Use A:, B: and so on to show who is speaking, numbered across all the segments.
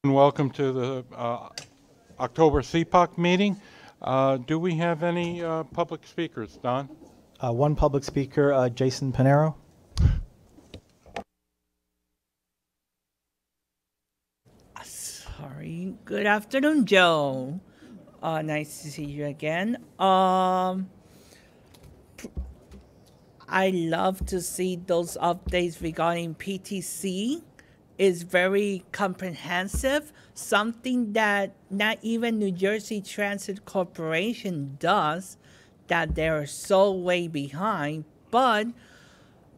A: And welcome to the October CPOC meeting. Do we have any public speakers, Don?
B: One public speaker, Jason Panero.
C: Sorry. Good afternoon, Joe. Nice to see you again. I love to see those updates regarding PTC. Is very comprehensive, something that not even New Jersey Transit Corporation does, that they're so way behind, but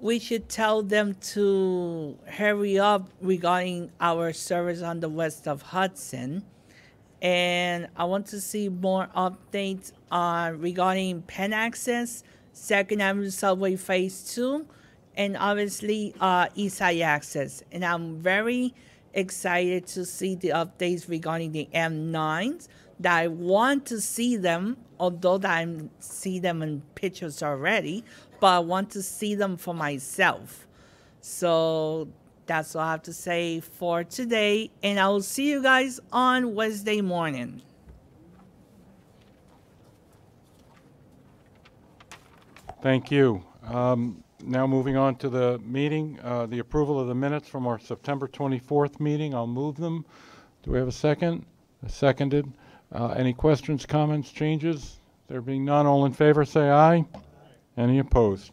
C: we should tell them to hurry up regarding our service on the west of Hudson. And I want to see more updates regarding Penn Access, Second Avenue Subway Phase 2, and obviously East Side Access. And I'm very excited to see the updates regarding the M9s, that I want to see them, although that I see them in pictures already, but I want to see them for myself. So that's all I have to say for today, and I will see you guys on Wednesday morning.
A: Thank you. Now moving on to the meeting, the approval of the minutes from our September 24th meeting. I'll move them. Do we have a second? Seconded. Any questions, comments, changes? There being none, all in favor say aye. Any opposed?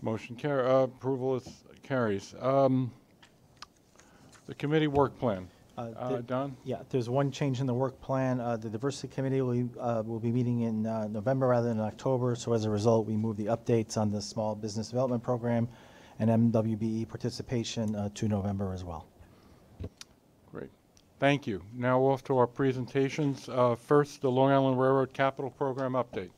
A: Motion approval carries. The committee work plan. Don?
B: Yeah, there's one change in the work plan. The diversity committee will be meeting in November rather than October. So as a result, we moved the updates on the small business development program and MWBE participation to November as well.
A: Great. Thank you. Now off to our presentations. First, the Long Island Railroad Capital Program update.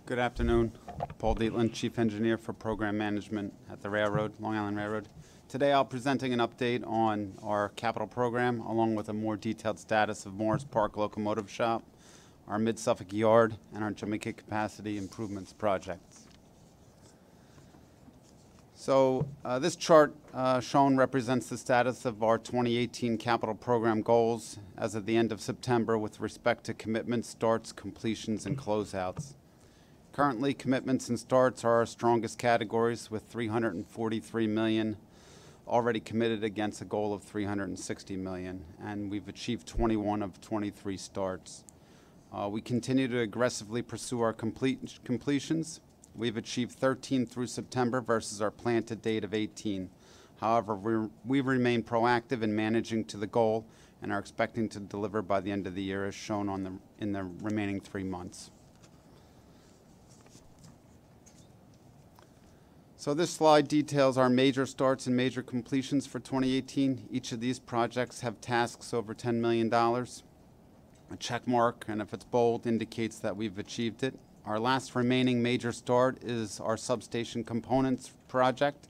D: Good afternoon. Paul Dietland, Chief Engineer for Program Management at the Railroad, Long Island Railroad. Today I'll be presenting an update on our capital program along with a more detailed status of Morris Park Locomotive Shop, our Mid-Suffolk Yard, and our Jamaica Capacity Improvements projects. So this chart shown represents the status of our 2018 capital program goals as of the end of September with respect to commitments, starts, completions, and closeouts. Currently, commitments and starts are our strongest categories with $343 million already committed against a goal of $360 million, and we've achieved 21 of 23 starts. We continue to aggressively pursue our completions. We've achieved 13 through September versus our plan to date of 18. However, we remain proactive in managing to the goal and are expecting to deliver by the end of the year as shown in the remaining 3 months. So this slide details our major starts and major completions for 2018. Each of these projects have tasks over $10 million. A check mark, and if it's bold, indicates that we've achieved it. Our last remaining major start is our substation components project,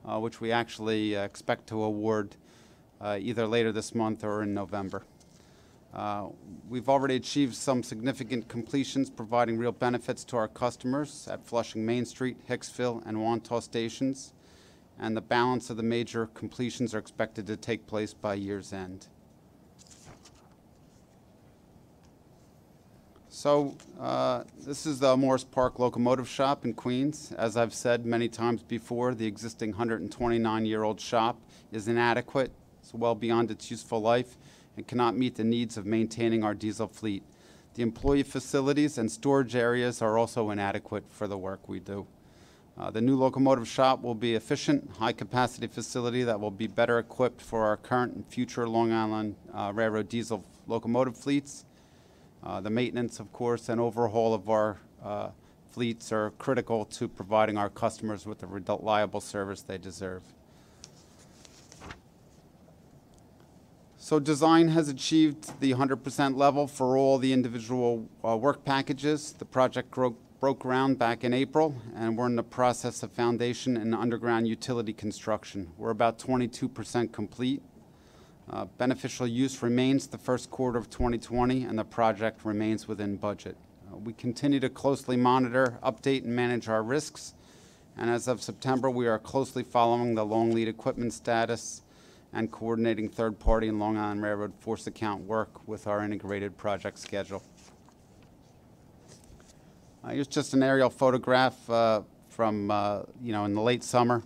D: which we actually expect to award either later this month or in November. We've already achieved some significant completions, providing real benefits to our customers at Flushing Main Street, Hicksville, and Wantagh stations, and the balance of the major completions are expected to take place by year's end. So this is the Morris Park Locomotive Shop in Queens. As I've said many times before, the existing 129-year-old shop is inadequate. It's well beyond its useful life and cannot meet the needs of maintaining our diesel fleet. The employee facilities and storage areas are also inadequate for the work we do. The new locomotive shop will be efficient, high-capacity facility that will be better equipped for our current and future Long Island Railroad diesel locomotive fleets. The maintenance, of course, and overhaul of our fleets are critical to providing our customers with the reliable service they deserve. So design has achieved the 100% level for all the individual work packages. The project broke ground back in April, and we're in the process of foundation and underground utility construction. We're about 22% complete. Beneficial use remains the first quarter of 2020, and the project remains within budget. We continue to closely monitor, update, and manage our risks. And as of September, we are closely following the long lead equipment status and coordinating third-party and Long Island Railroad force account work with our integrated project schedule. Here's just an aerial photograph from in the late summer.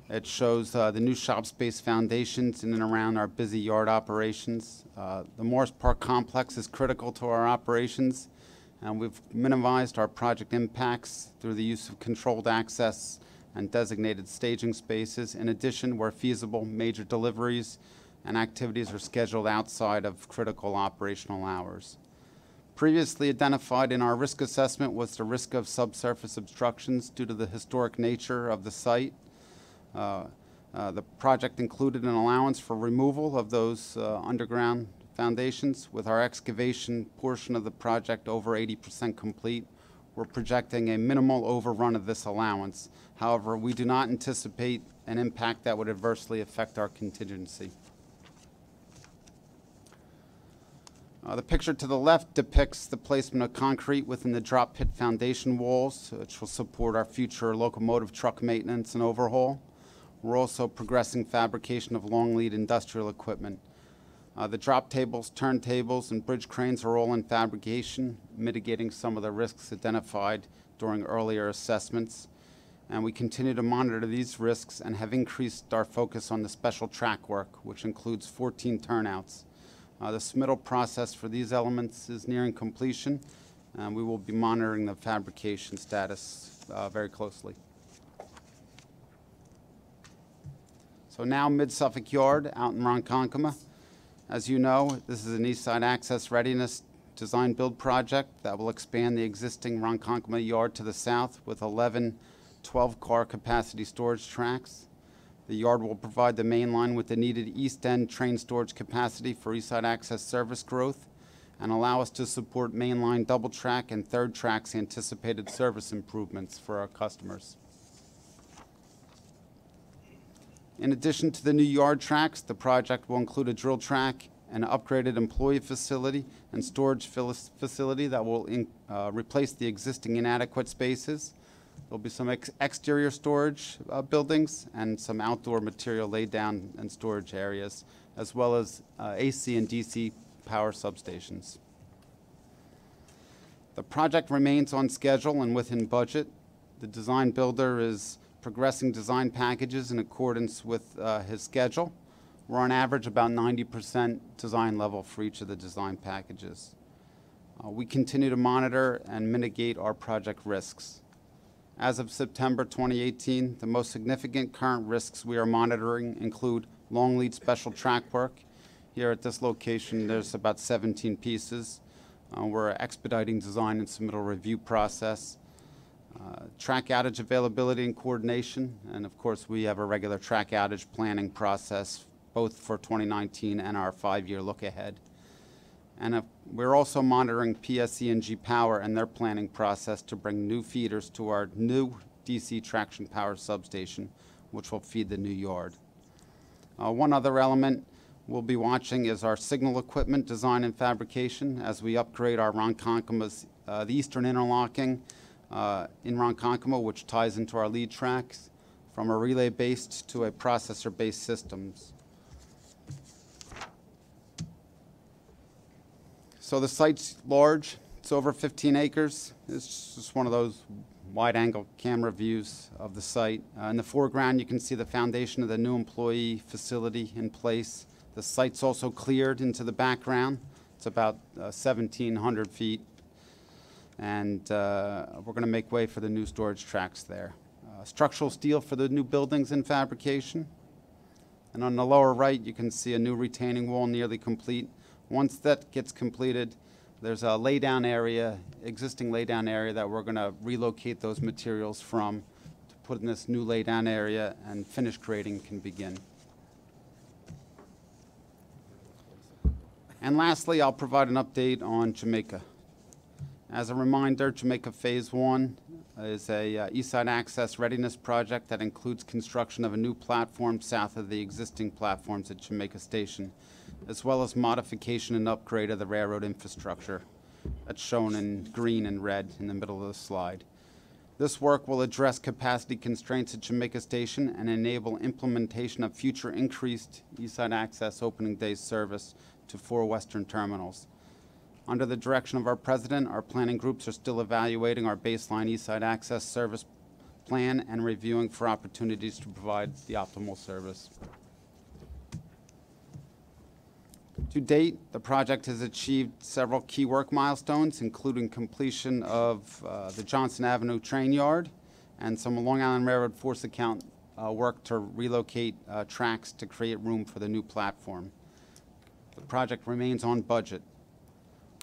D: It shows the new shop space foundations in and around our busy yard operations. The Morris Park complex is critical to our operations, and we've minimized our project impacts through the use of controlled access and designated staging spaces. In addition, where feasible, major deliveries and activities are scheduled outside of critical operational hours. Previously identified in our risk assessment was the risk of subsurface obstructions due to the historic nature of the site. The project included an allowance for removal of those underground foundations. With our excavation portion of the project over 80% complete, we're projecting a minimal overrun of this allowance. However, we do not anticipate an impact that would adversely affect our contingency. The picture to the left depicts the placement of concrete within the drop pit foundation walls, which will support our future locomotive truck maintenance and overhaul. We're also progressing fabrication of long lead industrial equipment. The drop tables, turntables, and bridge cranes are all in fabrication, mitigating some of the risks identified during earlier assessments. And we continue to monitor these risks and have increased our focus on the special track work, which includes 14 turnouts. The submittal process for these elements is nearing completion, and we will be monitoring the fabrication status very closely. So now Mid-Suffolk Yard out in Ronkonkoma. As you know, this is an East Side Access Readiness Design Build project that will expand the existing Ronkonkoma Yard to the south with 11 12-car capacity storage tracks. The yard will provide the main line with the needed east end train storage capacity for East Side Access service growth and allow us to support mainline double track and third track's anticipated service improvements for our customers. In addition to the new yard tracks, the project will include a drill track, an upgraded employee facility, and storage facility that will replace the existing inadequate spaces. There'll be some exterior storage buildings and some outdoor material laid down and storage areas, as well as AC and DC power substations. The project remains on schedule and within budget. The design builder is progressing design packages in accordance with his schedule. We're on average about 90% design level for each of the design packages. We continue to monitor and mitigate our project risks. As of September 2018, the most significant current risks we are monitoring include long lead special track work. Here at this location, there's about 17 pieces. We're expediting design and submittal review process. Track outage availability and coordination, and of course we have a regular track outage planning process both for 2019 and our 5-year look ahead. And we're also monitoring PSE&G Power and their planning process to bring new feeders to our new DC traction power substation, which will feed the new yard. One other element we'll be watching is our signal equipment design and fabrication as we upgrade our Ronkonkoma's, the eastern interlocking in Ronkonkoma, which ties into our lead tracks, from a relay-based to a processor-based systems. So the site's large. It's over 15 acres. It's just one of those wide-angle camera views of the site. In the foreground, you can see the foundation of the new employee facility in place. The site's also cleared into the background. It's about 1,700 feet. And we're going to make way for the new storage tracks there. Structural steel for the new buildings in fabrication. And on the lower right, you can see a new retaining wall nearly complete. Once that gets completed, there's a laydown area, existing laydown area that we're going to relocate those materials from to put in this new laydown area, and finish grading can begin. And lastly, I'll provide an update on Jamaica. As a reminder, Jamaica Phase 1 is a East Side Access Readiness project that includes construction of a new platform south of the existing platforms at Jamaica Station, as well as modification and upgrade of the railroad infrastructure. That's shown in green and red in the middle of the slide. This work will address capacity constraints at Jamaica Station and enable implementation of future increased Eastside Access opening day service to 4 western terminals. Under the direction of our president, our planning groups are still evaluating our baseline Eastside Access service plan and reviewing for opportunities to provide the optimal service. To date, the project has achieved several key work milestones, including completion of the Johnson Avenue train yard and some Long Island Railroad force account work to relocate tracks to create room for the new platform. The project remains on budget.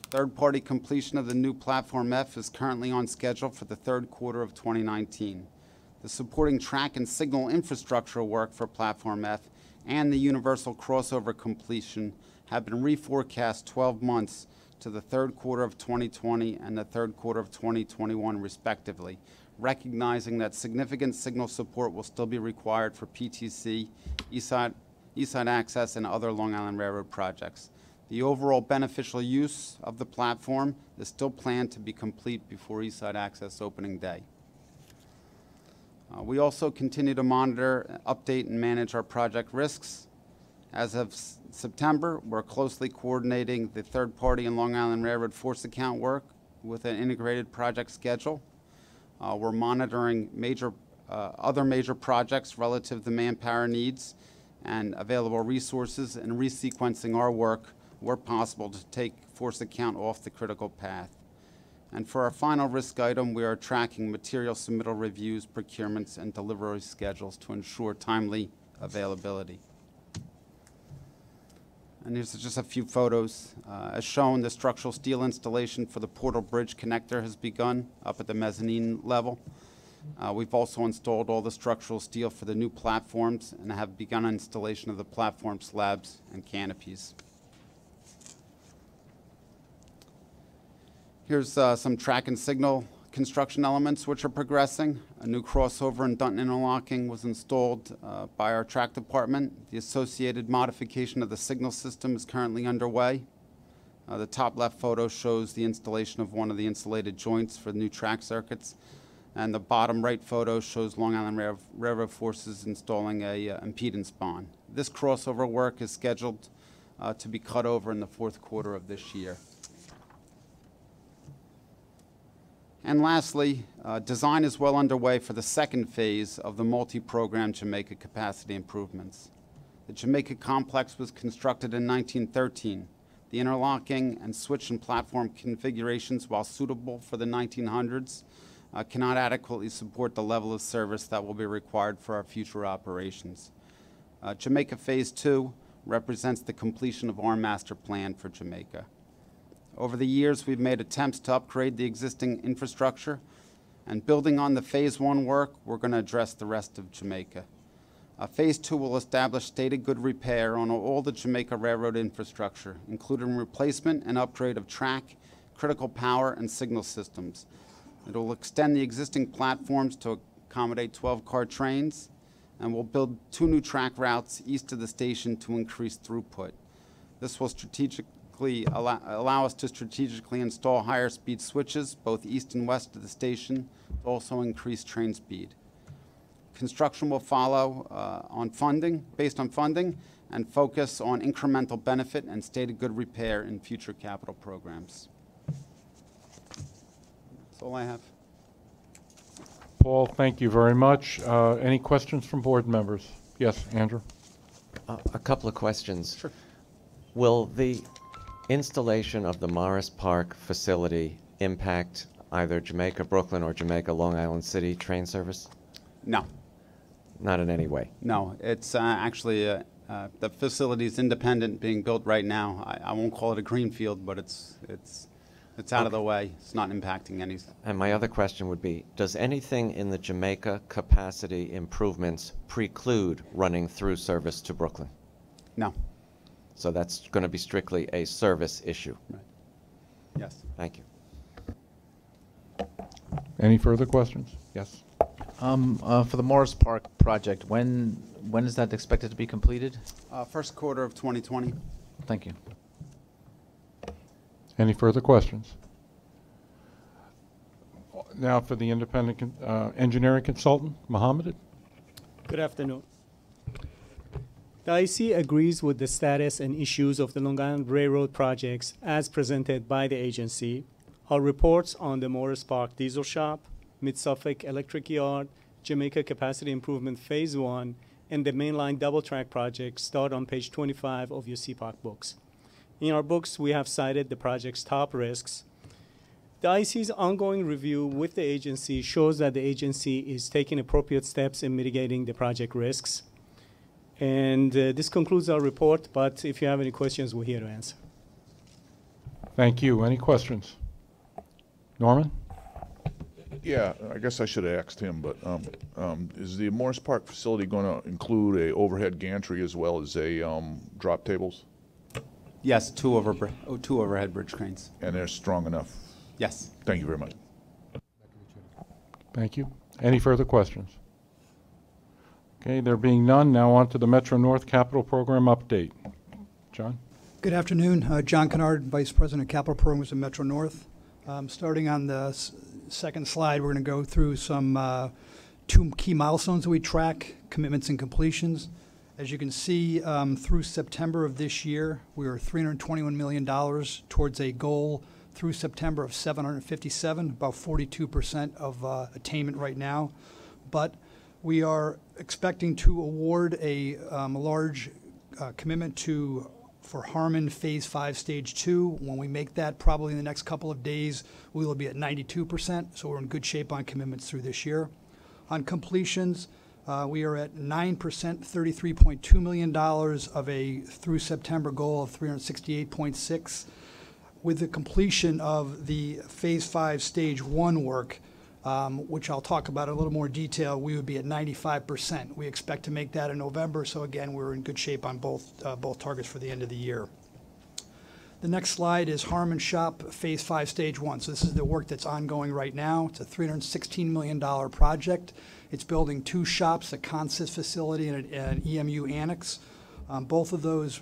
D: Third-party completion of the new Platform F is currently on schedule for the third quarter of 2019. The supporting track and signal infrastructure work for Platform F and the universal crossover completion have been reforecast 12 months to the third quarter of 2020 and the third quarter of 2021, respectively, recognizing that significant signal support will still be required for PTC, Eastside Access, and other Long Island Railroad projects. The overall beneficial use of the platform is still planned to be complete before Eastside Access opening day. We also continue to monitor, update, and manage our project risks. As of September, we're closely coordinating the third-party and Long Island Railroad force account work with an integrated project schedule. We're monitoring other major projects relative to manpower needs and available resources and resequencing our work where possible to take force account off the critical path. And for our final risk item, we are tracking material submittal reviews, procurements, and delivery schedules to ensure timely availability. And here's just a few photos. As shown, the structural steel installation for the Portal Bridge connector has begun up at the mezzanine level. We've also installed all the structural steel for the new platforms and have begun installation of the platform slabs and canopies. Here's some track and signal construction elements which are progressing. A new crossover and Dunton interlocking was installed by our track department. The associated modification of the signal system is currently underway. The top left photo shows the installation of one of the insulated joints for the new track circuits. And the bottom right photo shows Long Island Railroad forces installing a impedance bond. This crossover work is scheduled to be cut over in the fourth quarter of this year. And lastly, design is well underway for the second phase of the multi-program Jamaica capacity improvements. The Jamaica complex was constructed in 1913. The interlocking and switch and platform configurations, while suitable for the 1900s, cannot adequately support the level of service that will be required for our future operations. Jamaica Phase 2 represents the completion of our master plan for Jamaica. Over the years, we've made attempts to upgrade the existing infrastructure, and building on the Phase 1 work, we're going to address the rest of Jamaica. Phase 2 will establish stated good repair on all the Jamaica Railroad infrastructure, including replacement and upgrade of track, critical power, and signal systems. It will extend the existing platforms to accommodate 12-car trains, and will build 2 new track routes east of the station to increase throughput. This will allow us to strategically install higher speed switches both east and west of the station to also increase train speed. Construction will follow based on funding and focus on incremental benefit and stated good repair in future capital programs. That's all I have.
A: Paul, thank you very much. Any questions from board members? Yes, Andrew?
E: A couple of questions.
D: Sure.
E: Will the installation of the Morris Park facility impact either Jamaica Brooklyn or Jamaica Long Island City train service?
D: No.
E: Not in any way?
D: No. It's actually the facility is independent, being built right now. I won't call it a greenfield, but it's out of the way. It's not impacting any.
E: And my other question would be, does anything in the Jamaica capacity improvements preclude running through service to Brooklyn?
D: No.
E: So that's going to be strictly a service issue?
D: Right. Yes.
E: Thank you.
A: Any further questions? Yes.
B: For the Morris Park project, when is that expected to be completed?
D: First quarter of 2020.
B: Thank you.
A: Any further questions? Now for the independent engineering consultant, Mohammed.
F: Good afternoon. The IC agrees with the status and issues of the Long Island Railroad projects as presented by the agency. Our reports on the Morris Park Diesel Shop, Mid-Suffolk Electric Yard, Jamaica Capacity Improvement Phase 1, and the mainline double track project start on page 25 of your CPOC books. In our books, we have cited the project's top risks. The IC's ongoing review with the agency shows that the agency is taking appropriate steps in mitigating the project risks. And this concludes our report, but if you have any questions, we're here to answer.
A: Thank you. Any questions? Norman?
G: Yeah, I guess I should have asked him, but is the Morris Park facility going to include a overhead gantry as well as a drop tables?
D: Yes, two overhead bridge cranes.
G: And they're strong enough?
D: Yes.
G: Thank you very much.
A: Thank you. Any further questions? Okay, there being none, now on to the Metro North Capital Program update. John?
H: Good afternoon. John Kennard, Vice President of Capital Programs at Metro North. Starting on the second slide, we're going to go through some two key milestones that we track, commitments and completions. As you can see, through September of this year, we were $321 million towards a goal through September of 757, about 42% of attainment right now. But we are expecting to award a large commitment for Harmon Phase 5 Stage 2. When we make that, probably in the next couple of days, we will be at 92%, so we're in good shape on commitments through this year. On completions, we are at 9%, $33.2 million of a through September goal of 368.6. With the completion of the Phase 5 Stage 1 work, which I'll talk about in a little more detail, we would be at 95%. We expect to make that in November, so again, we're in good shape on both targets for the end of the year. The next slide is Harmon Shop Phase 5 Stage 1. So this is the work that's ongoing right now. It's a $316 million project. It's building two shops, a consist facility and an EMU annex. Both of those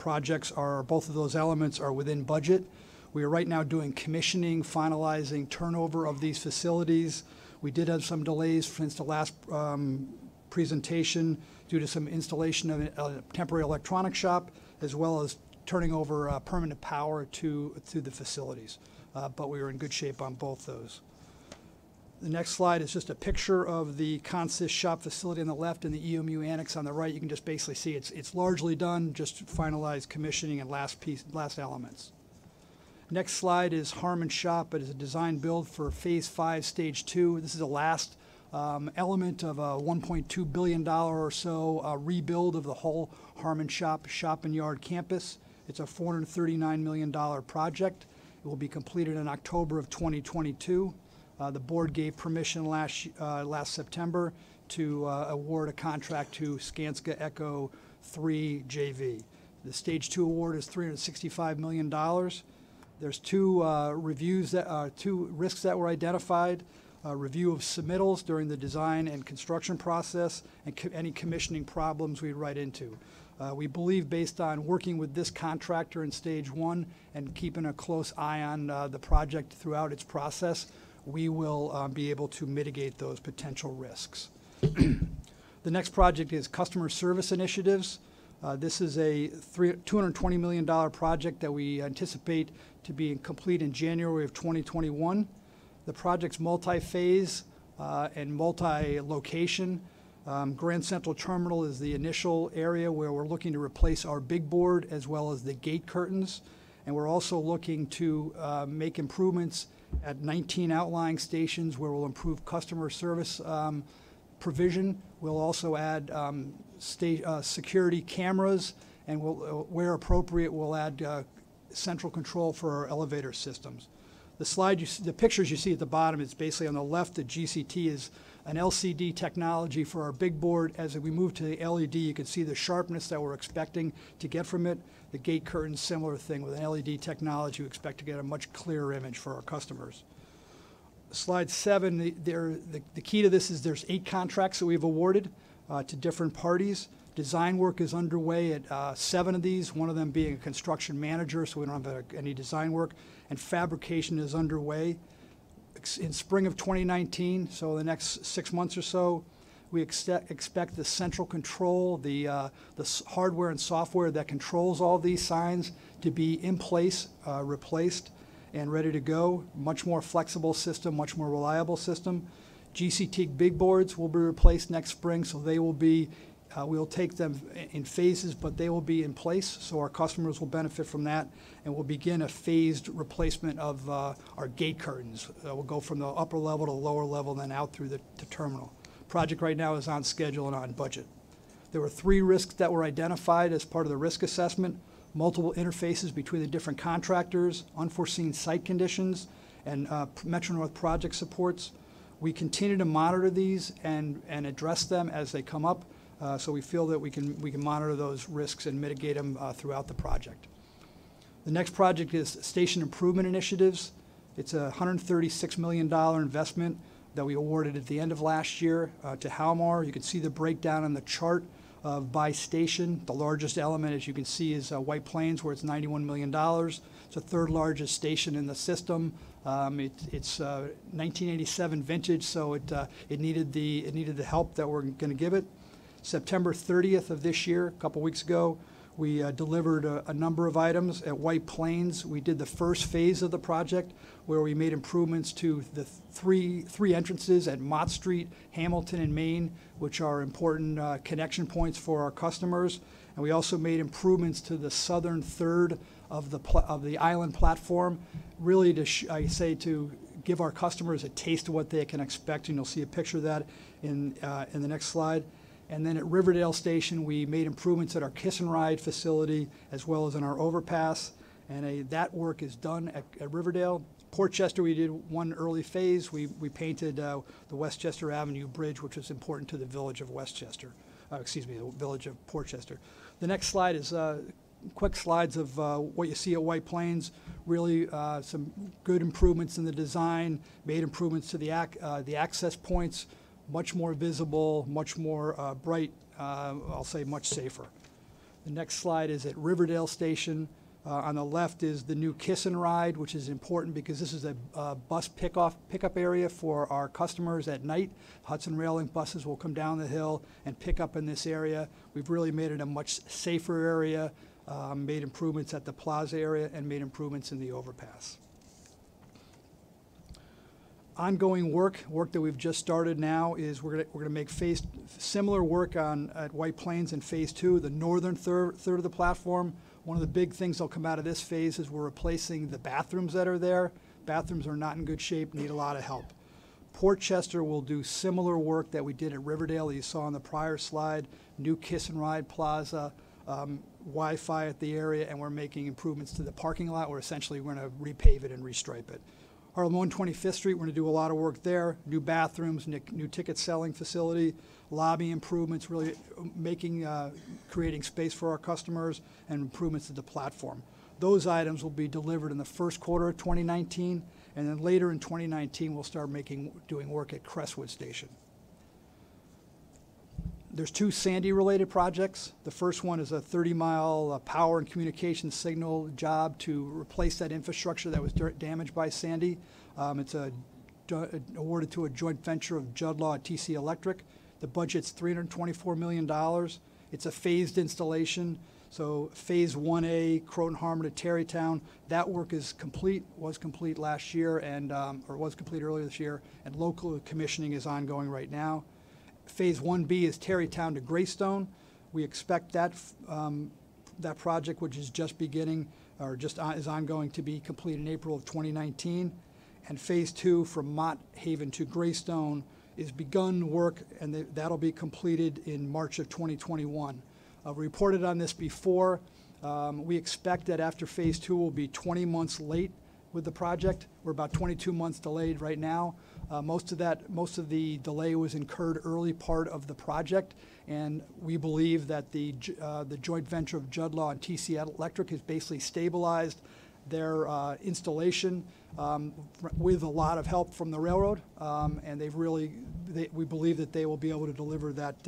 H: both of those elements are within budget. We are right now doing commissioning, finalizing turnover of these facilities. We did have some delays since the last presentation due to some installation of a temporary electronic shop, as well as turning over permanent power to the facilities. But we are in good shape on both those. The next slide is just a picture of the consist shop facility on the left and the EMU annex on the right. You can just basically see it's largely done, just finalized commissioning and last elements. Next slide is Harmon Shop. It is a design build for Phase 5 Stage 2. This is the last element of a $1.2 billion or so rebuild of the whole Harmon Shop and Yard campus. It's a $439 million project. It will be completed in October of 2022. The board gave permission last September to award a contract to Skanska Echo 3 JV. The Stage 2 award is $365 million. There's two risks that were identified: review of submittals during the design and construction process, and any commissioning problems we'd run into. We believe, based on working with this contractor in Stage 1 and keeping a close eye on the project throughout its process, we will be able to mitigate those potential risks. The next project is customer service initiatives. This is a $220 million project that we anticipate to be complete in January of 2021. The project's multi-phase and multi-location. Grand Central Terminal is the initial area where we're looking to replace our big board as well as the gate curtains. And we're also looking to make improvements at 19 outlying stations where we'll improve customer service provision. We'll also add security cameras, and where appropriate, we'll add central control for our elevator systems. The pictures you see at the bottom, it's basically on the left, the GCT is an LCD technology for our big board. As we move to the LED, you can see the sharpness that we're expecting to get from it. The gate curtain, similar thing. With an LED technology, we expect to get a much clearer image for our customers. Slide 7, the key to this is there's 8 contracts that we've awarded to different parties. Design work is underway at 7 of these, one of them being a construction manager, so we don't have any design work, and fabrication is underway. In spring of 2019, so the next 6 months or so, we expect the central control, the hardware and software that controls all these signs to be in place, replaced, and ready to go. Much more flexible system, much more reliable system. GCT big boards will be replaced next spring, so they will be, we'll take them in phases, but they will be in place, so our customers will benefit from that, and we'll begin a phased replacement of our gate curtains. We'll go from the upper level to the lower level, then out through the terminal. Project right now is on schedule and on budget. There were 3 risks that were identified as part of the risk assessment: multiple interfaces between the different contractors, unforeseen site conditions, and Metro-North project supports. We continue to monitor these and address them as they come up, so we feel that we can monitor those risks and mitigate them throughout the project. The next project is station improvement initiatives. It's a $136 million investment that we awarded at the end of last year to Halmar. You can see the breakdown on the chart by station. The largest element, as you can see, is White Plains, where it's $91 million. It's the 3rd largest station in the system. It's 1987 vintage, so it needed the help that we're going to give it. September 30th of this year, a couple weeks ago, we delivered a number of items. At White Plains, we did the first phase of the project, where we made improvements to the three entrances at Mott Street, Hamilton, and Main, which are important connection points for our customers. And we also made improvements to the southern third of the island platform, really to give our customers a taste of what they can expect. And you'll see a picture of that in the next slide. And then at Riverdale Station, we made improvements at our Kiss and Ride facility, as well as in our overpass. And that work is done at Riverdale. Portchester, we did one early phase. We painted the Westchester Avenue Bridge, which is important to the village of Westchester. The village of Portchester. The next slide is quick slides of what you see at White Plains. Really some good improvements in the design, made improvements to the access points, much more visible, much more bright, I'll say much safer. The next slide is at Riverdale Station. On the left is the new Kiss and Ride, which is important because this is a bus pickup area for our customers at night. Hudson Railing buses will come down the hill and pick up in this area. We've really made it a much safer area, made improvements at the plaza area, and made improvements in the overpass. Ongoing work that we've just started now is we're going to make similar work at White Plains in phase 2, the northern third of the platform. One of the big things that'll come out of this phase is we're replacing the bathrooms that are there. Bathrooms are not in good shape, need a lot of help. Portchester will do similar work that we did at Riverdale that you saw on the prior slide, new Kiss and Ride plaza, Wi-Fi at the area, and we're making improvements to the parking lot. We're essentially going to repave it and restripe it. Harlem 125th Street, we're going to do a lot of work there. New bathrooms, new ticket selling facility, lobby improvements, really creating space for our customers, and improvements to the platform. Those items will be delivered in the first quarter of 2019, and then later in 2019, we'll start doing work at Crestwood Station. There's 2 Sandy-related projects. The first one is a 30-mile power and communication signal job to replace that infrastructure that was damaged by Sandy. It's awarded to a joint venture of Judd Law and TC Electric. The budget's $324 million. It's a phased installation. So phase 1A, Croton Harmon to Tarrytown, that work is complete, was complete last year, or was complete earlier this year, and local commissioning is ongoing right now. Phase 1B is Tarrytown to Greystone. We expect that project, which is just beginning, or is ongoing, to be complete in April of 2019. And Phase 2 from Mott Haven to Greystone is begun work, and that'll be completed in March of 2021. We reported on this before. We expect that after Phase 2 will be 20 months late with the project. We're about 22 months delayed right now. Most of the delay was incurred early part of the project, and we believe that the joint venture of Judd Law and TC Electric has basically stabilized their installation with a lot of help from the railroad, and we believe that they will be able to deliver that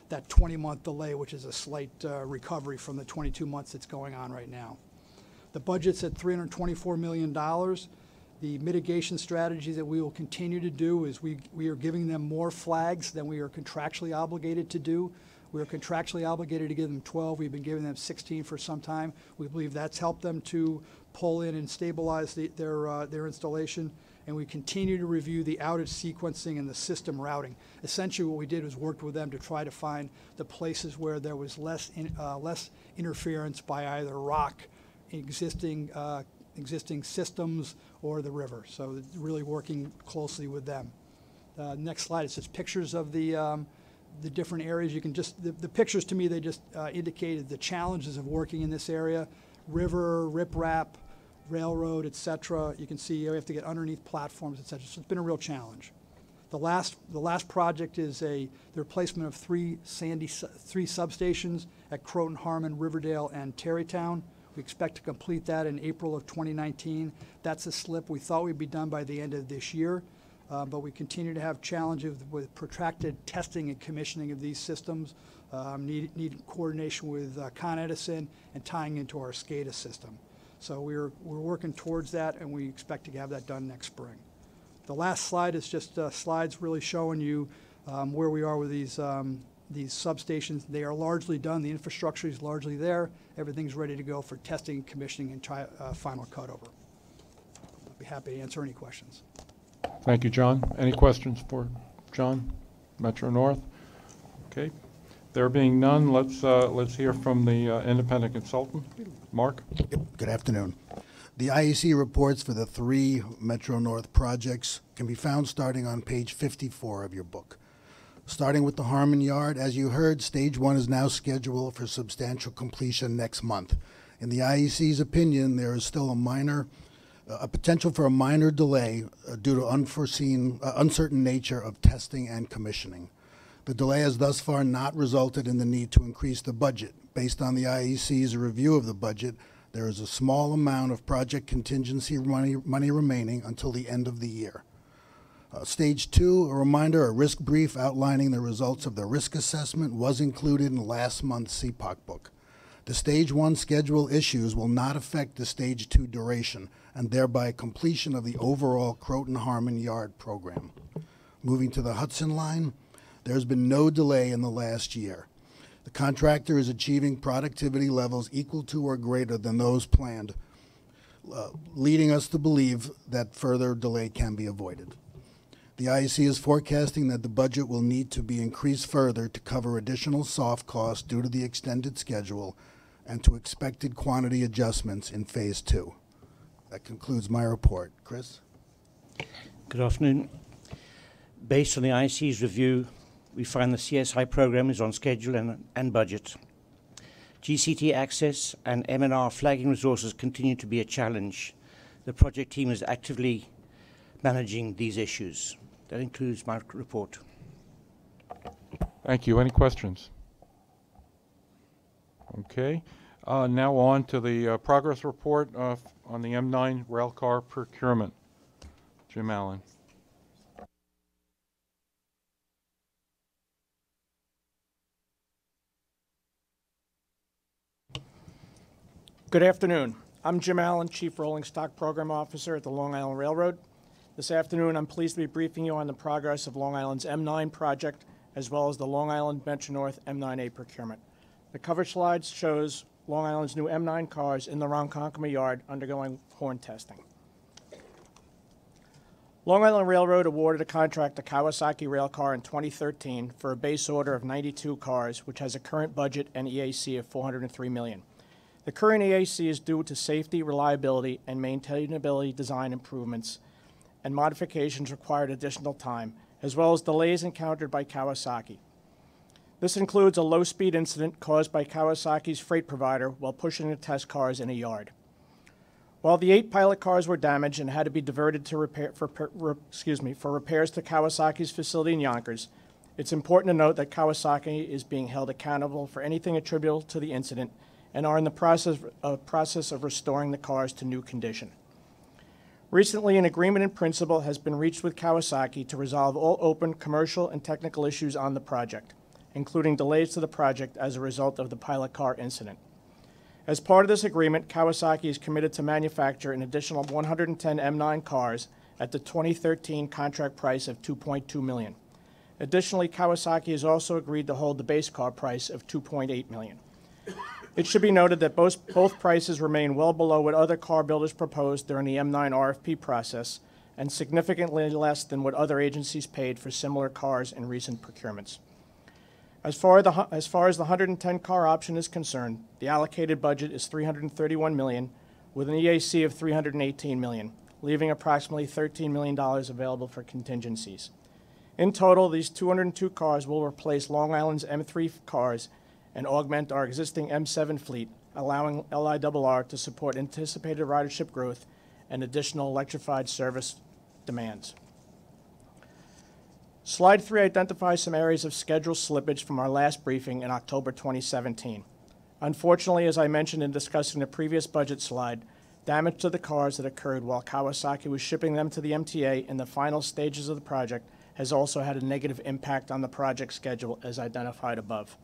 H: 20-month delay, which is a slight recovery from the 22 months that's going on right now. The budget's at $324 million. The mitigation strategies that we will continue to do is we are giving them more flags than we are contractually obligated to do. We are contractually obligated to give them 12. We've been giving them 16 for some time. We believe that's helped them to pull in and stabilize their installation. And we continue to review the outage sequencing and the system routing. Essentially what we did was worked with them to try to find the places where there was less interference by either rock, existing systems, or the river. So really working closely with them. Next slide, it's just pictures of the different areas. You can just, the pictures to me, they just indicated the challenges of working in this area. River, riprap, railroad, et cetera. You can see you have to get underneath platforms, et cetera. So it's been a real challenge. The last project is the replacement of three substations at Croton, Harmon, Riverdale, and Terrytown. We expect to complete that in April of 2019. That's a slip. We thought we'd be done by the end of this year, but we continue to have challenges with protracted testing and commissioning of these systems. Need coordination with Con Edison and tying into our SCADA system. So we're working towards that, and we expect to have that done next spring. The last slide is just slides really showing you where we are with these substations. They are largely done. The infrastructure is largely there. Everything's ready to go for testing, commissioning, and final cutover. I'll be happy to answer any questions.
A: Thank you, John. Any questions for John, Metro North? Okay. There being none, let's hear from the independent consultant. Mark?
I: Yep. Good afternoon. The IEC reports for the 3 Metro North projects can be found starting on page 54 of your book. Starting with the Harmon Yard, as you heard, Stage 1 is now scheduled for substantial completion next month. In the IEC's opinion, there is still a potential for a minor delay due to uncertain nature of testing and commissioning. The delay has thus far not resulted in the need to increase the budget. Based on the IEC's review of the budget, there is a small amount of project contingency money remaining until the end of the year. Stage 2, a reminder, a risk brief outlining the results of the risk assessment was included in last month's CPOC book. The Stage 1 schedule issues will not affect the Stage 2 duration and thereby completion of the overall Croton-Harmon Yard program. Moving to the Hudson Line, there's been no delay in the last year. The contractor is achieving productivity levels equal to or greater than those planned, leading us to believe that further delay can be avoided. The IEC is forecasting that the budget will need to be increased further to cover additional soft costs due to the extended schedule and to expected quantity adjustments in Phase 2. That concludes my report. Chris?
J: Good afternoon. Based on the IEC's review, we find the CSI program is on schedule and budget. GCT access and M&R flagging resources continue to be a challenge. The project team is actively managing these issues. That includes my report.
A: Thank you. Any questions? Okay. Now on to the progress report on the M9 railcar procurement. Jim Allen.
K: Good afternoon. I'm Jim Allen, Chief Rolling Stock Program Officer at the Long Island Railroad. This afternoon, I'm pleased to be briefing you on the progress of Long Island's M9 project, as well as the Long Island Metro North M9A procurement. The cover slide shows Long Island's new M9 cars in the Ronkonkoma yard undergoing horn testing. Long Island Railroad awarded a contract to Kawasaki Railcar in 2013 for a base order of 92 cars, which has a current budget and EAC of $403 million. The current EAC is due to safety, reliability, and maintainability design improvements, and modifications required additional time, as well as delays encountered by Kawasaki. This includes a low-speed incident caused by Kawasaki's freight provider while pushing the test cars in a yard. While the 8 pilot cars were damaged and had to be diverted to for repairs to Kawasaki's facility in Yonkers, it's important to note that Kawasaki is being held accountable for anything attributable to the incident and are in the process of restoring the cars to new condition. Recently, an agreement in principle has been reached with Kawasaki to resolve all open commercial and technical issues on the project, including delays to the project as a result of the pilot car incident. As part of this agreement, Kawasaki is committed to manufacture an additional 110 M9 cars at the 2013 contract price of $2.2 million. Additionally, Kawasaki has also agreed to hold the base car price of $2.8 million. It should be noted that both prices remain well below what other car builders proposed during the M9 RFP process and significantly less than what other agencies paid for similar cars in recent procurements. As far as the 110 car option is concerned, the allocated budget is $331 million, with an EAC of $318 million, leaving approximately $13 million available for contingencies. In total, these 202 cars will replace Long Island's M3 cars and augment our existing M7 fleet, allowing LIRR to support anticipated ridership growth and additional electrified service demands. Slide 3 identifies some areas of schedule slippage from our last briefing in October 2017. Unfortunately, as I mentioned in discussing the previous budget slide, damage to the cars that occurred while Kawasaki was shipping them to the MTA in the final stages of the project has also had a negative impact on the project schedule as identified above.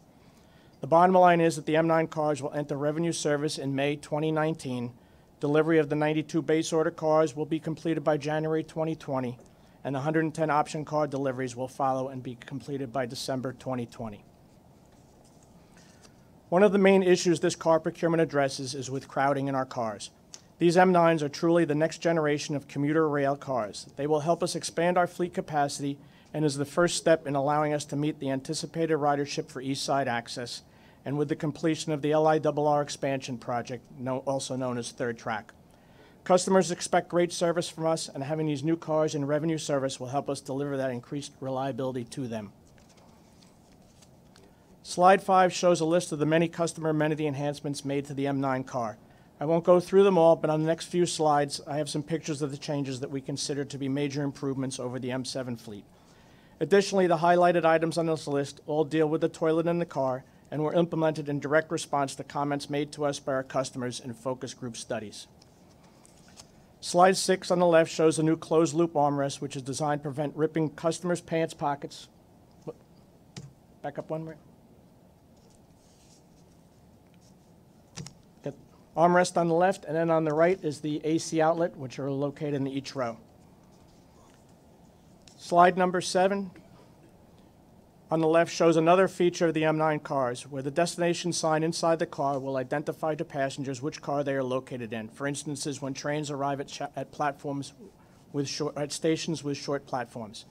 K: The bottom line is that the M9 cars will enter revenue service in May 2019. Delivery of the 92 base order cars will be completed by January 2020, and the 110 option car deliveries will follow and be completed by December 2020. One of the main issues this car procurement addresses is with crowding in our cars. These M9s are truly the next generation of commuter rail cars. They will help us expand our fleet capacity and is the first step in allowing us to meet the anticipated ridership for East Side access, and with the completion of the LIRR expansion project, also known as Third Track. Customers expect great service from us, and having these new cars in revenue service will help us deliver that increased reliability to them. Slide 5 shows a list of the many customer amenity enhancements made to the M9 car. I won't go through them all, but on the next few slides, I have some pictures of the changes that we consider to be major improvements over the M7 fleet. Additionally, the highlighted items on this list all deal with the toilet in the car and were implemented in direct response to comments made to us by our customers in focus group studies. Slide 6 on the left shows a new closed-loop armrest, which is designed to prevent ripping customers' pants pockets. Back up one more. Got armrest on the left, and then on the right is the AC outlet, which are located in each row. Slide number 7 on the left shows another feature of the M9 cars, where the destination sign inside the car will identify to passengers which car they are located in. For instances, when trains arrive at platforms at stations with short platforms.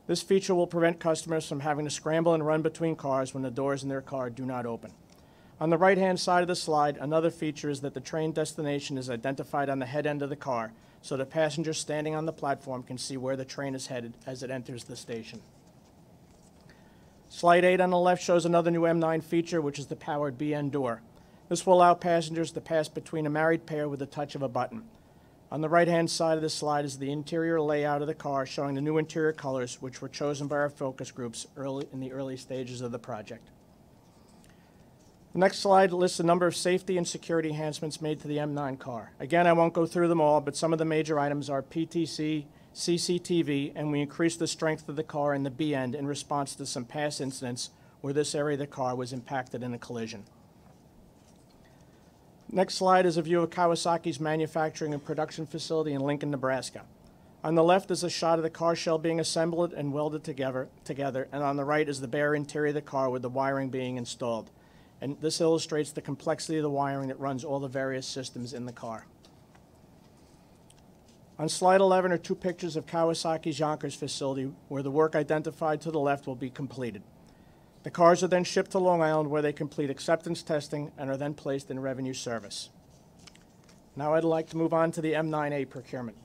K: This feature will prevent customers from having to scramble and run between cars when the doors in their car do not open. On the right-hand side of the slide, another feature is that the train destination is identified on the head end of the car, so the passengers standing on the platform can see where the train is headed as it enters the station. Slide 8 on the left shows another new M9 feature, which is the powered BN door. This will allow passengers to pass between a married pair with the touch of a button. On the right-hand side of the slide is the interior layout of the car, showing the new interior colors, which were chosen by our focus groups in the early stages of the project. The next slide lists a number of safety and security enhancements made to the M9 car. Again, I won't go through them all, but some of the major items are PTC, CCTV, and we increased the strength of the car in the B end in response to some past incidents where this area of the car was impacted in a collision. Next slide is a view of Kawasaki's manufacturing and production facility in Lincoln, Nebraska. On the left is a shot of the car shell being assembled and welded together, and on the right is the bare interior of the car with the wiring being installed. And this illustrates the complexity of the wiring that runs all the various systems in the car. On slide 11 are two pictures of Kawasaki's Yonkers facility, where the work identified to the left will be completed. The cars are then shipped to Long Island, where they complete acceptance testing and are then placed in revenue service. Now I'd like to move on to the M9A procurement.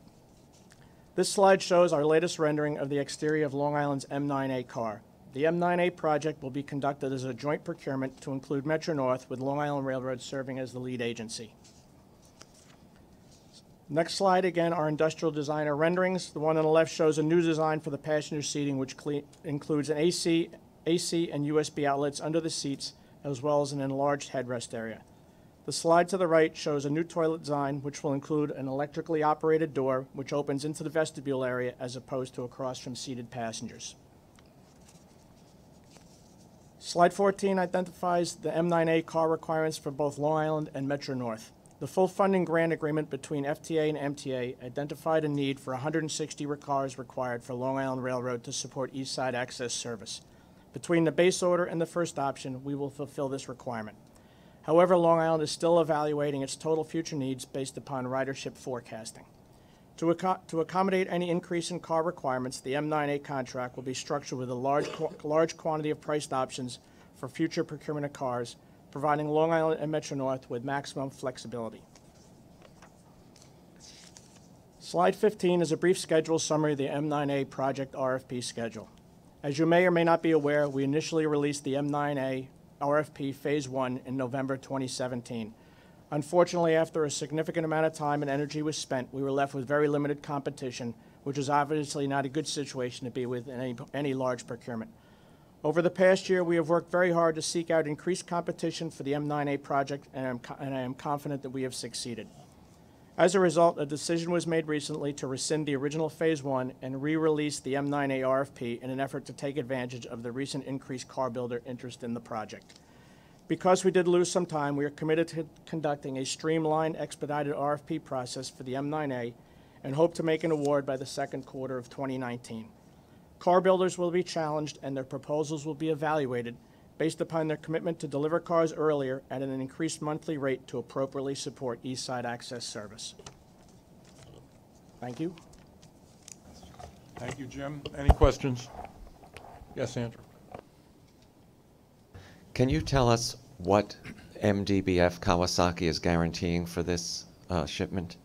K: This slide shows our latest rendering of the exterior of Long Island's M9A car. The M9A project will be conducted as a joint procurement to include Metro-North, with Long Island Railroad serving as the lead agency. Next slide, again, are industrial designer renderings. The one on the left shows a new design for the passenger seating, which includes an AC and USB outlets under the seats, as well as an enlarged headrest area. The slide to the right shows a new toilet design, which will include an electrically operated door, which opens into the vestibule area as opposed to across from seated passengers. Slide 14 identifies the M9A car requirements for both Long Island and Metro North. The full funding grant agreement between FTA and MTA identified a need for 160 cars required for Long Island Railroad to support East Side Access service. Between the base order and the first option, we will fulfill this requirement. However, Long Island is still evaluating its total future needs based upon ridership forecasting. To accommodate any increase in car requirements, the M9A contract will be structured with a large quantity of priced options for future procurement of cars, providing Long Island and Metro North with maximum flexibility. Slide 15 is a brief schedule summary of the M9A project RFP schedule. As you may or may not be aware, we initially released the M9A RFP Phase 1 in November 2017. Unfortunately, after a significant amount of time and energy was spent, we were left with very limited competition, which is obviously not a good situation to be with in any large procurement. Over the past year, we have worked very hard to seek out increased competition for the M9A project, and I am confident that we have succeeded. As a result, a decision was made recently to rescind the original Phase 1 and re-release the M9A RFP in an effort to take advantage of the recent increased car builder interest in the project. Because we did lose some time, we are committed to conducting a streamlined, expedited RFP process for the M9A and hope to make an award by the second quarter of 2019. Car builders will be challenged and their proposals will be evaluated based upon their commitment to deliver cars earlier at an increased monthly rate to appropriately support East Side Access service. Thank you.
A: Thank you, Jim. Any questions? Yes, Andrew.
E: Can you tell us what MDBF Kawasaki is guaranteeing for this shipment?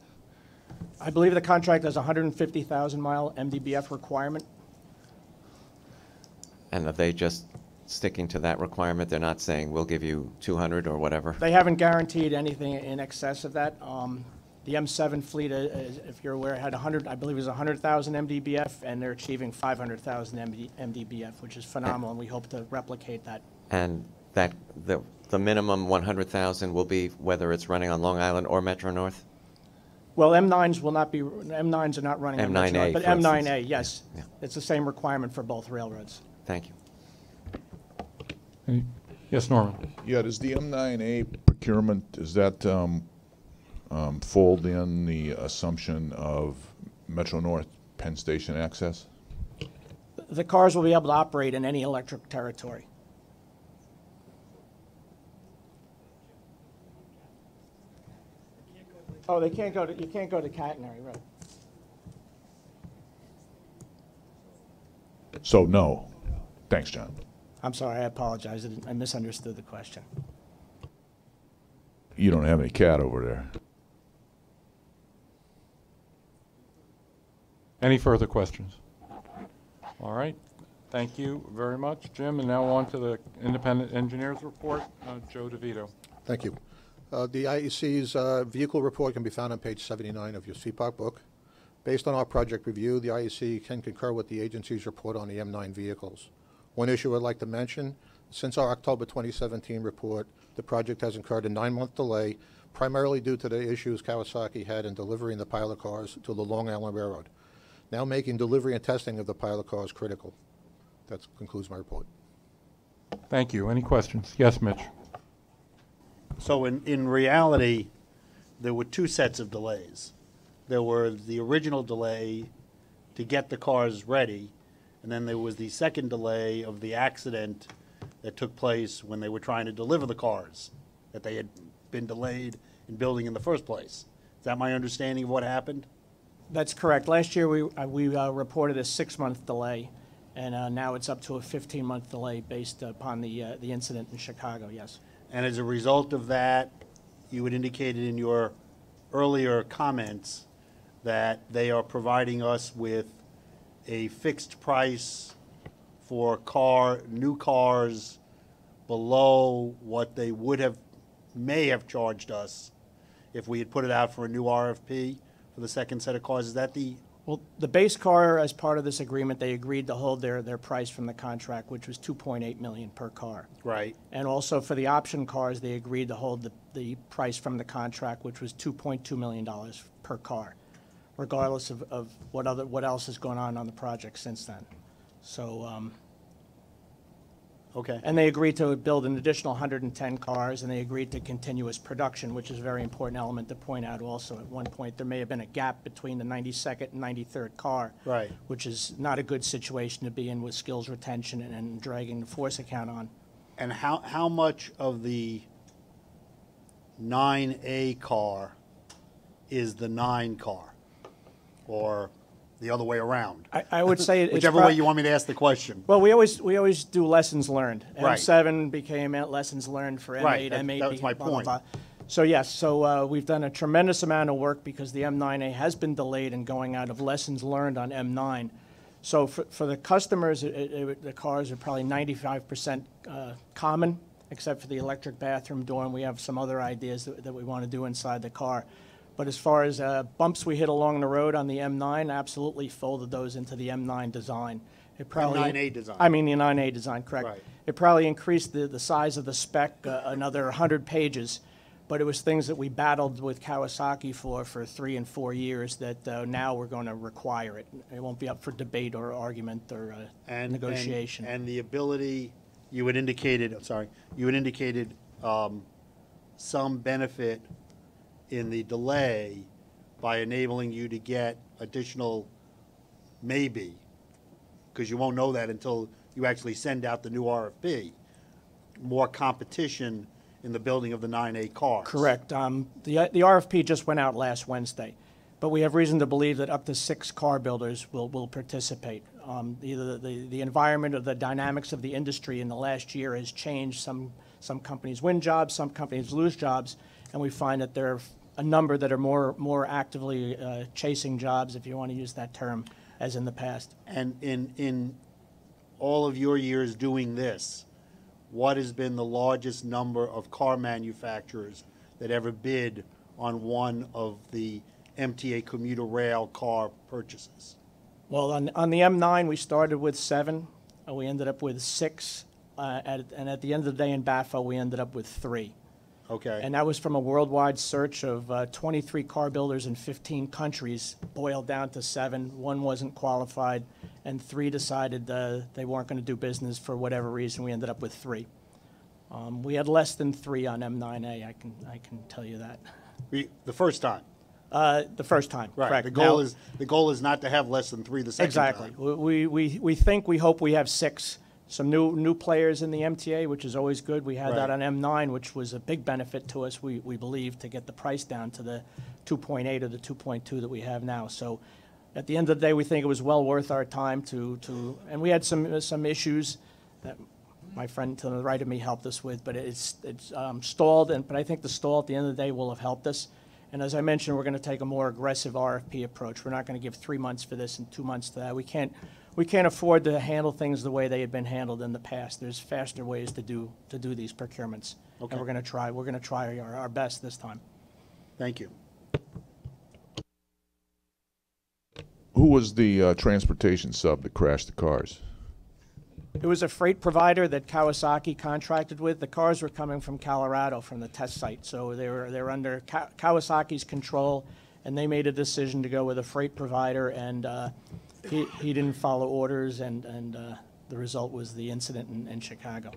K: I believe the contract has a 150,000-mile MDBF requirement.
E: And are they just sticking to that requirement? They're not saying we'll give you 200 or whatever?
K: They haven't guaranteed anything in excess of that. The M7 fleet, if you're aware, had 100, I believe it was 100,000 MDBF, and they're achieving 500,000 MDBF, which is phenomenal, and we hope to replicate that.
E: And that the minimum 100,000 will be whether it's running on Long Island or Metro North?
K: Well, M9s will not be, M9s are not running on Metro North, but M9A, yes.
E: Yeah.
K: It's the same requirement for both railroads.
E: Thank you.
A: Yes, Norman.
G: Yeah, does the M9A procurement, does that fold in the assumption of Metro North Penn Station access?
K: The cars will be able to operate in any electric territory. Oh, they can't go to, you can't go to catenary, right?
G: So, no. Thanks, John.
K: I'm sorry, I apologize. I misunderstood the question.
G: You don't have any cat over there.
A: Any further questions? All right. Thank you very much, Jim. And now on to the independent engineers report. Joe DeVito.
L: Thank you. The IEC's vehicle report can be found on page 79 of your CPOC book. Based on our project review, the IEC can concur with the agency's report on the M9 vehicles. One issue I'd like to mention, since our October 2017 report, the project has incurred a 9-month delay, primarily due to the issues Kawasaki had in delivering the pilot cars to the Long Island Railroad, now making delivery and testing of the pilot cars critical. That concludes my report.
A: Thank you. Any questions? Yes, Mitch.
M: So in reality, there were two sets of delays. There were the original delay to get the cars ready, and then there was the second delay of the accident that took place when they were trying to deliver the cars that they had been delayed in building in the first place. Is that my understanding of what happened?
K: That's correct. Last year, we reported a 6-month delay, and now it's up to a 15-month delay based upon the incident in Chicago, yes.
M: And as a result of that, you had indicated in your earlier comments that they are providing us with a fixed price for new cars below what they may have charged us if we had put it out for a new RFP for the second set of cars. Is that the...
K: Well, the base car, as part of this agreement, they agreed to hold their price from the contract, which was $2.8 million per car.
M: Right.
K: And also for the option cars, they agreed to hold the price from the contract, which was $2.2 million per car, regardless of what else has gone on the project since then. So
M: Okay.
K: And they agreed to build an additional 110 cars, and they agreed to continuous production, which is a very important element to point out also. At one point, there may have been a gap between the 92nd and 93rd car.
M: Right.
K: Which is not a good situation to be in with skills retention and dragging the force account on.
M: And how much of the 9A car is the 9 car? Or the other way around?
K: I would say it's
M: whichever way you want me to ask the question.
K: Well, we always do lessons learned.
M: Right.
K: M7 became lessons learned for M8,
M: Right,
K: M8.
M: that was my
K: blah, blah,
M: point.
K: blah. So yes, we've done a tremendous amount of work because the M9A has been delayed in going out of lessons learned on M9. So for the customers, the cars are probably 95% common, except for the electric bathroom door, and we have some other ideas that we want to do inside the car. But as far as bumps we hit along the road on the M9, absolutely folded those into the M9 design. It probably,
M: M9A design.
K: I mean the 9A design, correct.
M: Right.
K: It probably increased the size of the spec another 100 pages, but it was things that we battled with Kawasaki for 3 and 4 years that now we're going to require it. It won't be up for debate or argument or negotiation.
M: And the ability, you had indicated, some benefit in the delay by enabling you to get additional, maybe, because you won't know that until you actually send out the new RFP, more competition in the building of the 9A cars.
K: Correct. The RFP just went out last Wednesday, but we have reason to believe that up to 6 car builders will participate. Either the environment or the dynamics of the industry in the last year has changed. Some companies win jobs, some companies lose jobs, and we find that there are a number that are more actively chasing jobs, if you want to use that term, as in the past.
M: And in all of your years doing this, what has been the largest number of car manufacturers that ever bid on one of the MTA commuter rail car purchases?
K: Well, on the M9, we started with 7. We ended up with 6. And at the end of the day in BAFA, we ended up with 3.
M: Okay.
K: And that was from a worldwide search of 23 car builders in 15 countries, boiled down to 7. 1 wasn't qualified, and 3 decided they weren't going to do business for whatever reason. We ended up with 3. We had less than 3 on M9A, I can tell you that.
M: The first time?
K: The first time,
M: right.
K: Correct.
M: The goal is not to have less than 3 the second time.
K: Exactly. We hope we have 6. Some new players in the MTA, which is always good. We had that on M9, which was a big benefit to us, we believe, to get the price down to the 2.8 or the 2.2 that we have now. So at the end of the day, we think it was well worth our time to and we had some issues that my friend to the right of me helped us with, but it's stalled, but I think the stall at the end of the day will have helped us. And as I mentioned, we're going to take a more aggressive RFP approach. We're not going to give 3 months for this and 2 months to that. We can't afford to handle things the way they had been handled in the past. There's faster ways to do these procurements.
M: Okay.
K: And we're going to try our best this time.
M: Thank you.
G: Who was the transportation sub that crashed the cars?
K: It was a freight provider that Kawasaki contracted with. The cars were coming from Colorado from the test site, so they were under Kawasaki's control, and they made a decision to go with a freight provider, and he didn't follow orders, and the result was the incident in Chicago.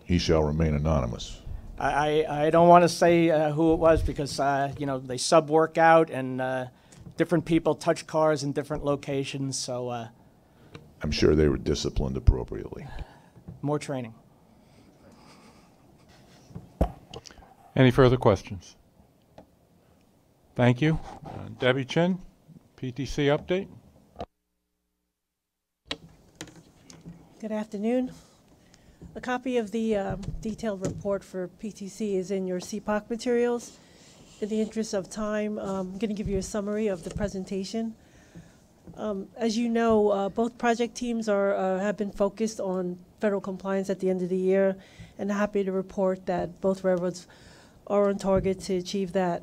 G: He shall remain anonymous.
K: I don't want to say who it was because they sub work out, and different people touch cars in different locations, so.
G: I'm sure they were disciplined appropriately.
K: More training.
A: Any further questions? Thank you. Debbie Chin, PTC update.
N: Good afternoon. A copy of the detailed report for PTC is in your CPOC materials. In the interest of time, I'm going to give you a summary of the presentation. As you know, both project teams have been focused on federal compliance at the end of the year, and happy to report that both railroads are on target to achieve that.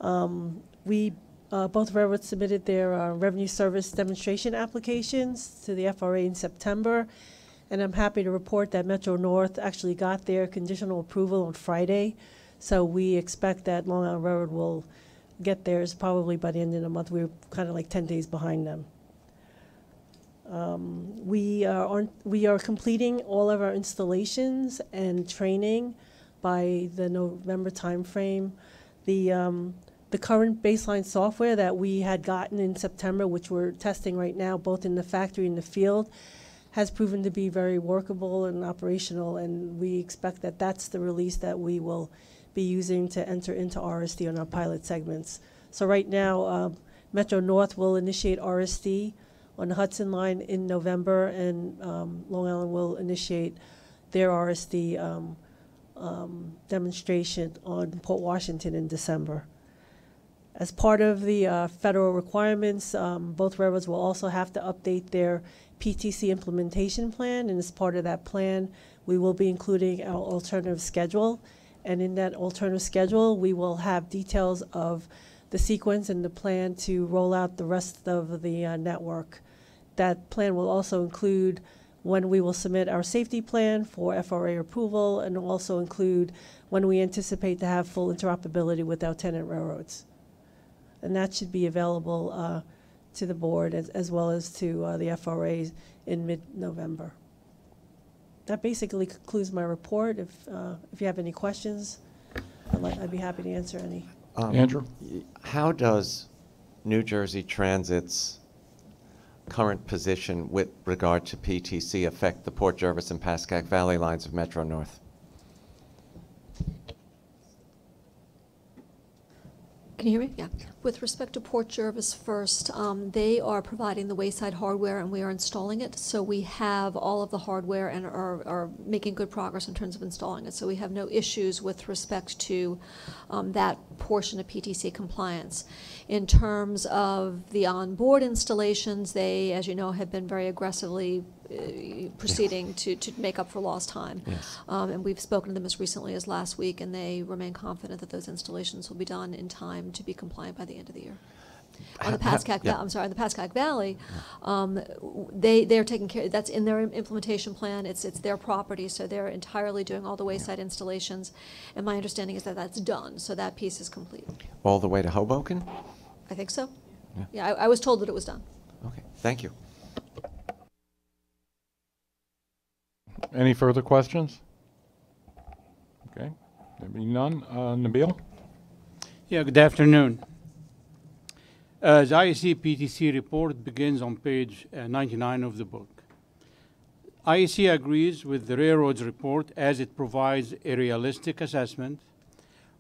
N: Both railroads submitted their revenue service demonstration applications to the FRA in September, and I'm happy to report that Metro North actually got their conditional approval on Friday, so we expect that Long Island Railroad will get theirs probably by the end of the month. We're kind of like 10 days behind them. We are completing all of our installations and training by the November timeframe. The current baseline software that we had gotten in September, which we're testing right now, both in the factory and the field, has proven to be very workable and operational, and we expect that that's the release that we will be using to enter into RSD on our pilot segments. So right now, Metro North will initiate RSD on the Hudson line in November, and Long Island will initiate their RSD demonstration on Port Washington in December. As part of the federal requirements, both railroads will also have to update their PTC implementation plan, and as part of that plan, we will be including our alternative schedule. And in that alternative schedule, we will have details of the sequence and the plan to roll out the rest of the network. That plan will also include when we will submit our safety plan for FRA approval, and also include when we anticipate to have full interoperability with our tenant railroads. And that should be available to the board as well as to the FRAs in mid-November. That basically concludes my report. If you have any questions, I'd be happy to answer any.
A: Andrew?
E: How does New Jersey Transit's current position with regard to PTC affect the Port Jervis and Pascack Valley lines of Metro North?
O: Can you hear me? Yeah. With respect to Port Jervis first, they are providing the wayside hardware and we are installing it. So we have all of the hardware and are making good progress in terms of installing it. So we have no issues with respect to that portion of PTC compliance. In terms of the onboard installations, they, as you know, have been very aggressively proceeding to make up for lost time.
E: Yes.
O: And we've spoken to them as recently as last week, and they remain confident that those installations will be done in time to be compliant by the end of the year. On the Pascack,
E: yeah.
O: I'm sorry, on the Pascack Valley, they're taking care. That's in their implementation plan. It's their property, so they're entirely doing all the wayside installations. And my understanding is that that's done, so that piece is complete.
E: All the way to Hoboken?
O: I think so.
E: Yeah.
O: Yeah, I was told that it was done.
E: Okay, thank you.
A: Any further questions? Okay, there being none. Nabil?
P: Yeah, good afternoon. The IEC PTC report begins on page 99 of the book. IEC agrees with the railroad's report as it provides a realistic assessment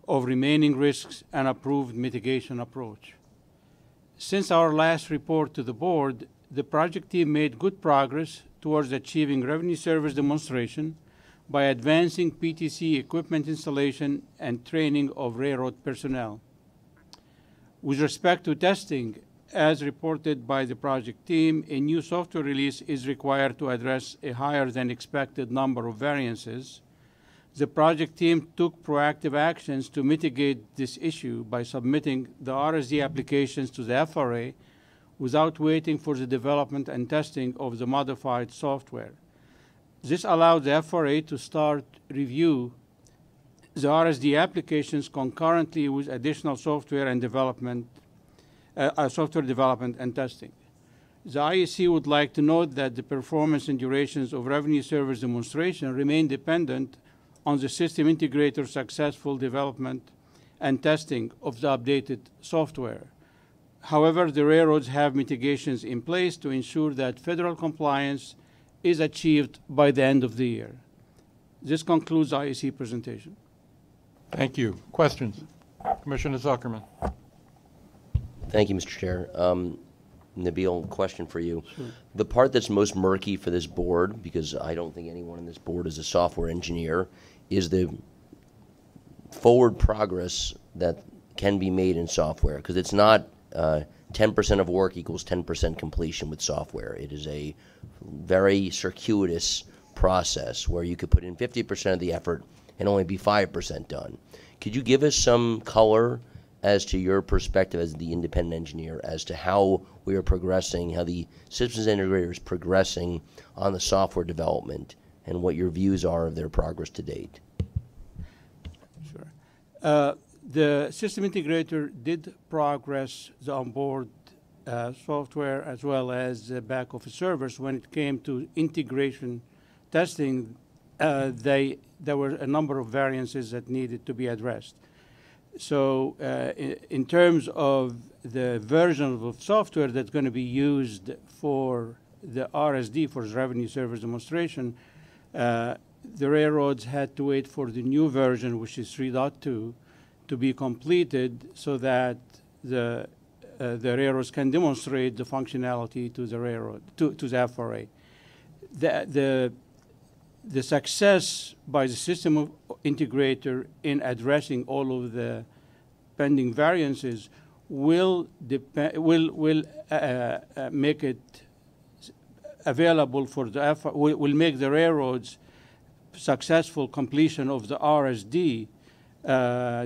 P: of remaining risks and approved mitigation approach. Since our last report to the board, the project team made good progress towards achieving revenue service demonstration by advancing PTC equipment installation and training of railroad personnel. With respect to testing, as reported by the project team, a new software release is required to address a higher than expected number of variances. The project team took proactive actions to mitigate this issue by submitting the RSD applications to the FRA without waiting for the development and testing of the modified software. This allowed the FRA to start review the RSD applications concurrently with additional software development and testing. The IEC would like to note that the performance and durations of revenue service demonstration remain dependent on the system integrator's successful development and testing of the updated software. However, the railroads have mitigations in place to ensure that federal compliance is achieved by the end of the year. This concludes IEC presentation.
A: Thank you. Questions? Commissioner Zuckerman.
Q: Thank you, Mr. Chair. Nabil, question for you.
P: Sure.
Q: The part that's most murky for this board, because I don't think anyone in this board is a software engineer, is the forward progress that can be made in software, because it's not 10% of work equals 10% completion with software. It is a very circuitous process where you could put in 50% of the effort and only be 5% done. Could you give us some color as to your perspective as the independent engineer as to how we are progressing, how the systems integrator is progressing on the software development, and what your views are of their progress to date?
P: Sure. The system integrator did progress the onboard software as well as back office servers. When it came to integration testing, there were a number of variances that needed to be addressed. So in terms of the version of software that's going to be used for the RSD, for the Revenue Service Demonstration, the railroads had to wait for the new version, which is 3.2, to be completed so that the railroads can demonstrate the functionality to the railroad, to the FRA. The success by the system integrator in addressing all of the pending variances will make it available for the will make the railroads successful completion of the RSD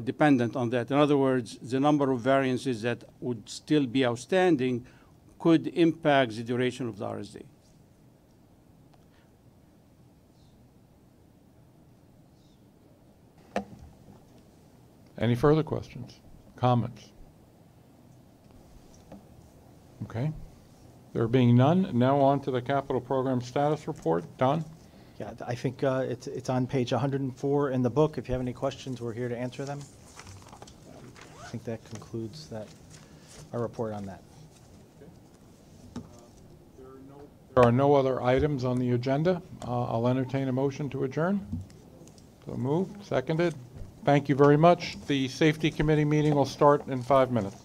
P: dependent on that. In other words, the number of variances that would still be outstanding could impact the duration of the RSD.
A: Any further questions, comments? Okay. There being none, now on to the capital program status report. Don?
B: Yeah, I think it's on page 104 in the book. If you have any questions, we're here to answer them. I think that concludes our report on that.
A: There are no other items on the agenda. I'll entertain a motion to adjourn. So moved, seconded. Thank you very much. The Safety Committee meeting will start in 5 minutes.